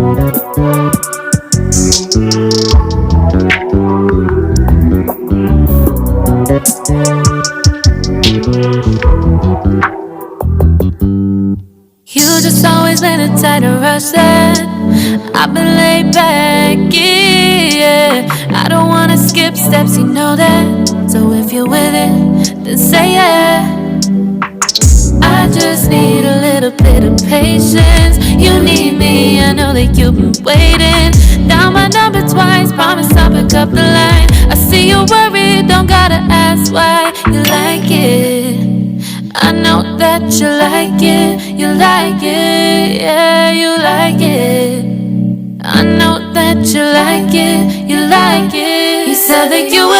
You just always been a tighter rush that I've been laid back, yeah. I don't wanna skip steps, you know that. So if you're with it, then say yeah. I just need a little bit of patience. You need me, I know that you've been waiting. Down my number twice, promise I'll pick up the line. I see you worried, don't gotta ask why. You like it, I know that you like it. You like it, yeah, you like it. I know that you like it, you like it. You said that you would